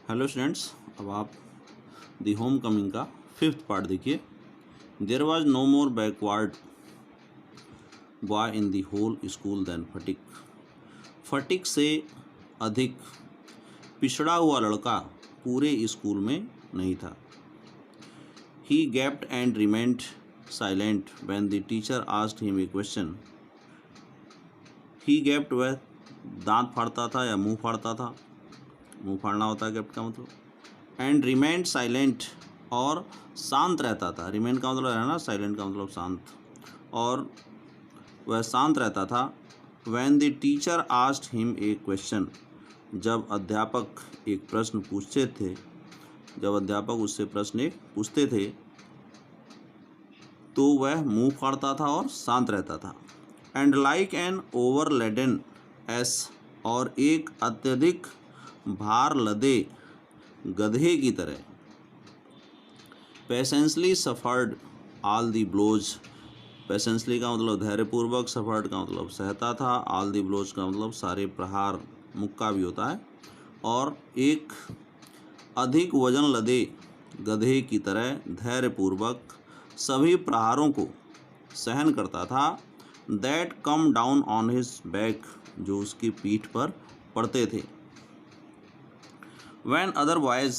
Hello students, अब आप the home coming का 5th पार्ट देखिए। There was no more backward boy in the whole school then Phatik. Phatik से अधिक पिछड़ा हुआ लड़का पूरे स्कूल में नहीं था। He gaped and remained silent when the teacher asked him a question. He gaped, वह दांत फाड़ता था या मुंह फाड़ता था। मुंह फाड़ना होता है गैप्ड का मतलब। एंड रिमेंड साइलेंट, और शांत रहता था। रिमेंड का मतलब रहना, साइलेंट का मतलब शांत, और वह शांत रहता था। When the teacher asked him a question, जब अध्यापक एक प्रश्न पूछते थे, जब अध्यापक उससे प्रश्न एक पूछते थे तो वह मुंह फाड़ता था और शांत रहता था। And like an overladen ass, और एक अत्यधिक भार लदे गधे की तरह। Patiently suffered all the blows, patiently का मतलब धैर्यपूर्वक, सफर्ड का मतलब सहता था, ऑल दी ब्लोज का मतलब सारे प्रहार, मुक्का भी होता है। और एक अधिक वजन लदे गधे की तरह धैर्यपूर्वक सभी प्रहारों को सहन करता था। That come down on his back, जो उसकी पीठ पर पड़ते थे। When other boys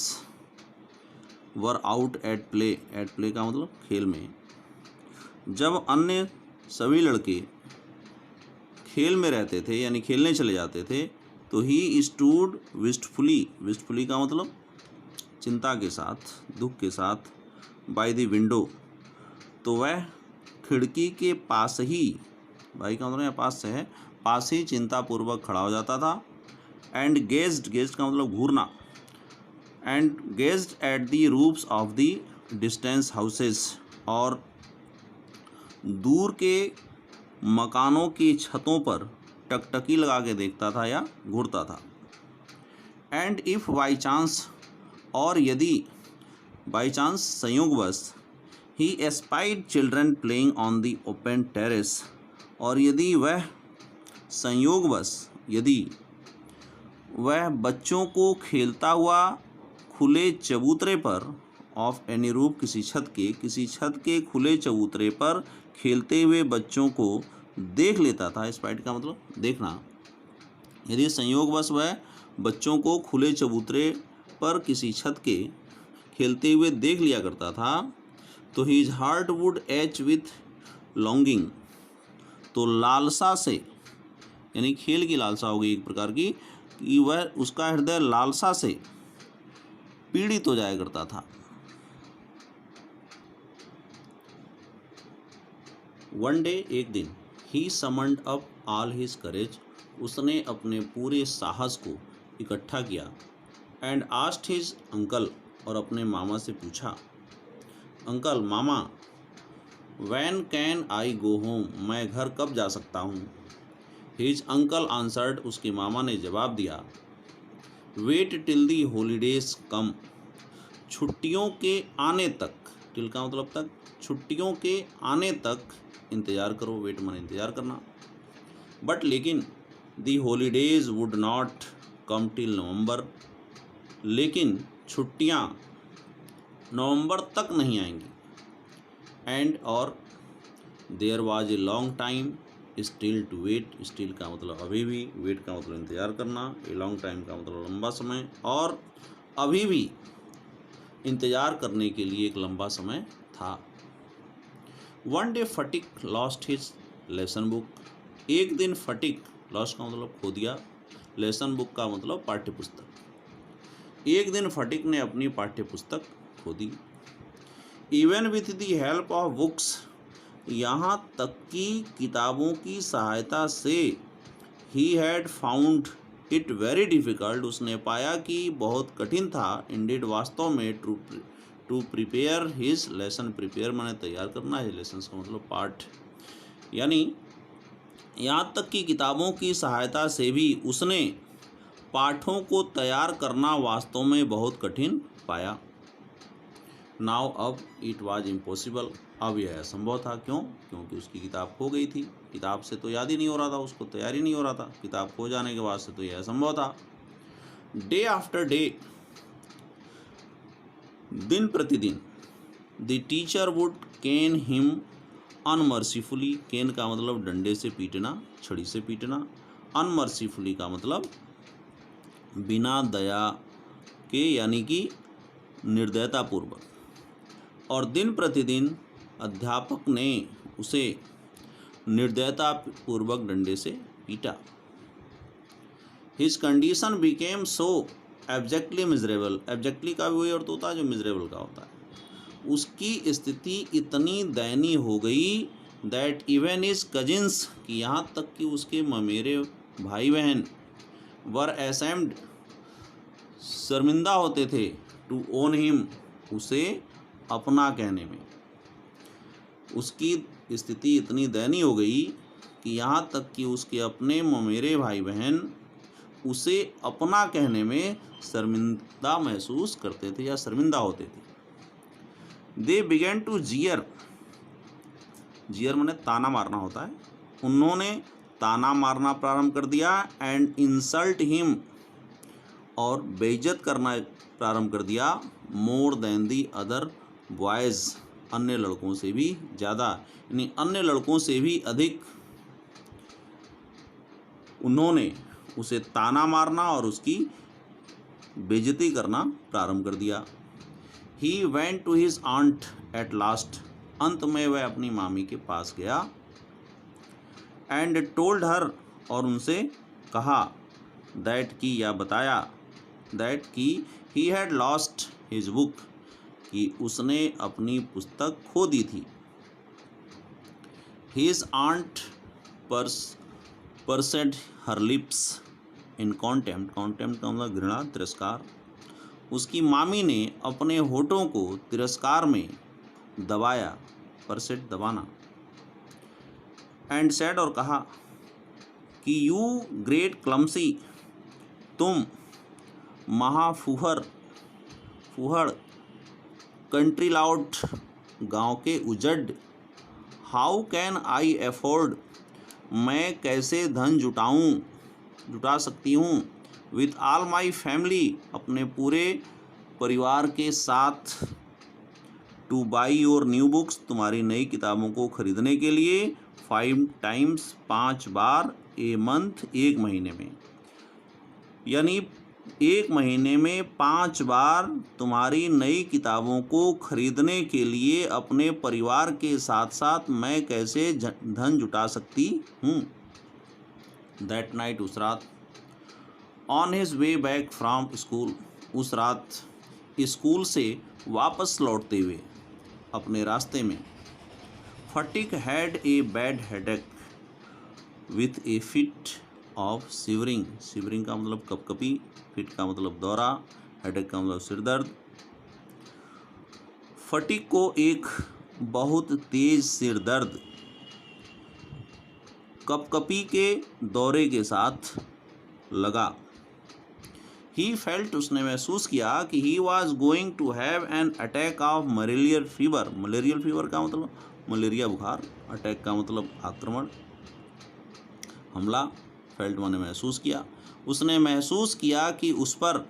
were out at play का मतलब खेल में, जब अन्य सभी लड़के खेल में रहते थे यानी खेलने चले जाते थे, तो ही स्टूड विस्टफुली, विस्टफुली का मतलब चिंता के साथ, दुख के साथ, बाय द विंडो, तो वह खिड़की के पास ही, बाई का मतलब यहाँ पास से है, पास ही चिंतापूर्वक खड़ा हो जाता था। एंड गेज्ड, गेज्ड का मतलब घूरना, and gazed at the roofs of the distance houses, और दूर के मकानों की छतों पर टकटकी लगा के देखता था या घूरता था। एंड इफ़ बाई चांस, और यदि बाई चांस संयोगवश, he espied children playing on the open terrace, और यदि वह संयोगवश, यदि वह बच्चों को खेलता हुआ खुले चबूतरे पर, ऑफ एनी रूफ, किसी छत के खुले चबूतरे पर खेलते हुए बच्चों को देख लेता था। स्पाइट का मतलब देखना। यदि संयोगवश वह बच्चों को खुले चबूतरे पर किसी छत के खेलते हुए देख लिया करता था, तो his heart would H with longing, तो लालसा से, यानी खेल की लालसा होगी एक प्रकार की, कि वह, उसका हृदय लालसा से पीड़ित हो जाया करता था। वन डे, एक दिन, ही समन्ड अप ऑल हिज करेज, उसने अपने पूरे साहस को इकट्ठा किया। एंड आस्क्ड हिज अंकल, और अपने मामा से पूछा, uncle, mama, when can I go home, मैं घर कब जा सकता हूँ। हिज अंकल आंसर्ड, उसके मामा ने जवाब दिया, वेट टिल दी हॉलीडेज कम, छुट्टियों के आने तक, टिल का मतलब तक, छुट्टियों के आने तक इंतज़ार करो। वेट माने इंतज़ार करना। बट लेकिन, the holidays would not come till November, लेकिन छुट्टियाँ नवंबर तक नहीं आएंगी। एंड, और, there was a long time still to wait, still का मतलब अभी भी, वेट का मतलब इंतज़ार करना, ए लॉन्ग टाइम का मतलब लंबा समय, और अभी भी इंतज़ार करने के लिए एक लंबा समय था। One day Phatik lost his lesson book, एक दिन फटिक, लॉस्ट का मतलब खो दिया, लेसन बुक का मतलब पाठ्य पुस्तक, एक दिन फटिक ने अपनी पाठ्य पुस्तक खो दी। Even with the help of books, यहाँ तक कि किताबों की सहायता से, he had found it very difficult, उसने पाया कि बहुत कठिन था, इंडीड वास्तव में, to prepare his lesson, prepare माने तैयार करना, है लेसन का मतलब पाठ, यानी यहाँ तक कि किताबों की सहायता से भी उसने पाठों को तैयार करना वास्तव में बहुत कठिन पाया। नाउ, अब, इट वाज इम्पॉसिबल, अब यह असंभव था। क्यों? क्योंकि उसकी किताब खो गई थी। किताब से तो याद ही नहीं हो रहा था, उसको तैयार ही नहीं हो रहा था, किताब खो जाने के बाद से तो यह असंभव था। डे आफ्टर डे, दिन प्रतिदिन the teacher would cane him unmercifully, cane का मतलब डंडे से पीटना, छड़ी से पीटना, अनमर्सीफुली का मतलब बिना दया के यानी कि निर्दयतापूर्वक, और दिन प्रतिदिन अध्यापक ने उसे निर्दयतापूर्वक डंडे से पीटा। His condition became so abjectly miserable, abjectly का भी वही अर्थ होता है जो मिजरेबल का होता है। उसकी स्थिति इतनी दयनीय हो गई दैट इवन हिज कजिन्स, कि यहाँ तक कि उसके ममेरे भाई बहन, वर असेम्ड, शर्मिंदा होते थे, टू ओन हिम, उसे अपना कहने में। उसकी स्थिति इतनी दयनीय हो गई कि यहाँ तक कि उसके अपने ममेरे भाई बहन उसे अपना कहने में शर्मिंदा महसूस करते थे या शर्मिंदा होते थे। दे बिगेन टू जीयर, जीयर माने ताना मारना होता है, उन्होंने ताना मारना प्रारंभ कर दिया, एंड इंसल्ट हिम, और बेइज्जत करना प्रारंभ कर दिया, more than the other boys, अन्य लड़कों से भी ज़्यादा, यानी अन्य लड़कों से भी अधिक उन्होंने उसे ताना मारना और उसकी बेइज्जती करना प्रारंभ कर दिया। He went to his aunt at last, अंत में वह अपनी मामी के पास गया, एंड टोल्ड हर, और उनसे कहा, दैट की या बताया, दैट की he had lost his book, कि उसने अपनी पुस्तक खो दी थी। हिज आंट परसेड हर लिप्स इन कॉन्टेम्प्ट, कॉन्टेम्प्ट का मतलब घृणा, तिरस्कार। उसकी मामी ने अपने होठों को तिरस्कार में दबाया, परसेड दबाना, एंड सेड, और कहा कि यू ग्रेट क्लमसी, तुम महाफुहर, फुहड़, कंट्री लाउड, गांव के उजड़, हाउ कैन आई अफोर्ड, मैं कैसे धन जुटा सकती हूँ, विथ ऑल माई फैमिली, अपने पूरे परिवार के साथ, two by your new books, तुम्हारी नई किताबों को खरीदने के लिए, 5 टाइम्स, 5 बार, ए मंथ, एक महीने में, यानी एक महीने में 5 बार तुम्हारी नई किताबों को खरीदने के लिए अपने परिवार के साथ साथ मैं कैसे धन जुटा सकती हूँ। दैट नाइट, उस रात, on his way back from school, उस रात स्कूल से वापस लौटते हुए अपने रास्ते में, Phatik had a bad headache with a fit of shivering, shivering का मतलब कपकपी, फिट का मतलब दौरा, हेडेक का मतलब सिरदर्द। फटिक को एक बहुत तेज सिरदर्द कपकपी के दौरे के साथ लगा। ही फेल्ट, उसने महसूस किया कि he was going to have an attack of malarial fever, malarial fever का मतलब मलेरिया बुखार, अटैक का मतलब आक्रमण, हमला, फेल्ट माने महसूस किया, उसने महसूस किया कि उस पर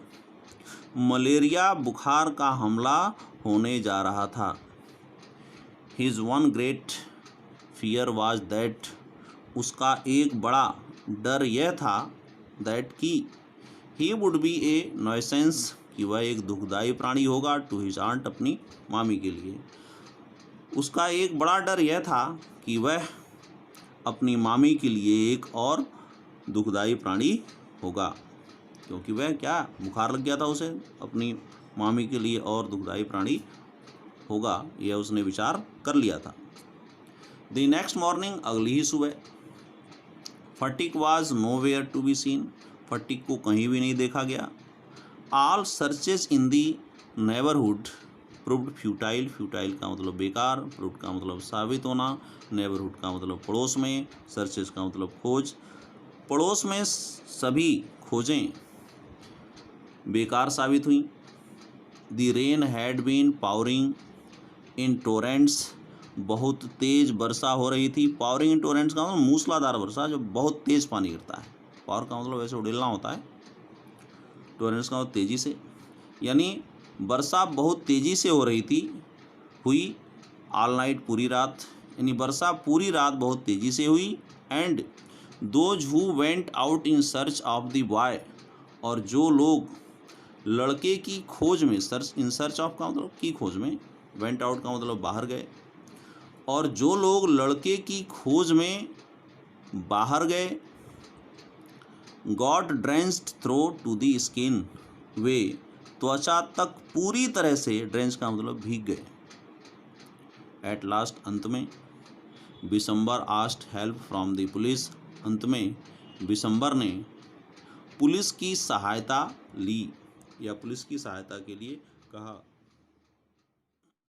मलेरिया बुखार का हमला होने जा रहा था। His one great fear was that, उसका एक बड़ा डर यह था, दैट की he would be A nuisance, कि वह एक दुखदाई प्राणी होगा, टू हिज आंट, अपनी मामी के लिए। उसका एक बड़ा डर यह था कि वह अपनी मामी के लिए एक और दुखदाई प्राणी होगा, क्योंकि वह क्या, बुखार लग गया था उसे, अपनी मामी के लिए और दुखदाई प्राणी होगा, यह उसने विचार कर लिया था। द नेक्स्ट मॉर्निंग, अगली ही सुबह, Phatik was nowhere to be seen, Phatik को कहीं भी नहीं देखा गया। All searches in the neighbourhood proved futile, futile का मतलब बेकार, प्रूव्ड का मतलब साबित होना, नेबरहुड का मतलब पड़ोस में, सर्चेस का मतलब खोज, पड़ोस में सभी खोजें बेकार साबित हुई। The rain had been pouring in torrents, बहुत तेज़ वर्षा हो रही थी। पावरिंग इन टोरेंट्स का मतलब मूसलाधार वर्षा, जो बहुत तेज़ पानी गिरता है। पावर का मतलब वैसे उड़ेलना होता है, टोरेंट्स का मतलब तेज़ी से, यानी वर्षा बहुत तेज़ी से हो रही थी, हुई, ऑल नाइट पूरी रात, यानी वर्षा पूरी रात बहुत तेज़ी से हुई। And those who went out in search of the boy, और जो लोग लड़के की खोज में, सर्च इन सर्च ऑफ का मतलब की खोज में, वेंट आउट का मतलब बाहर गए, और जो लोग लड़के की खोज में बाहर गए, got drenched through to the skin, वे त्वचा तक पूरी तरह से, ड्रेंच का मतलब भीग गए। एट लास्ट, अंत में, Bishambar asked help from the police, अंत में बिशंबर ने पुलिस की सहायता ली या पुलिस की सहायता के लिए कहा।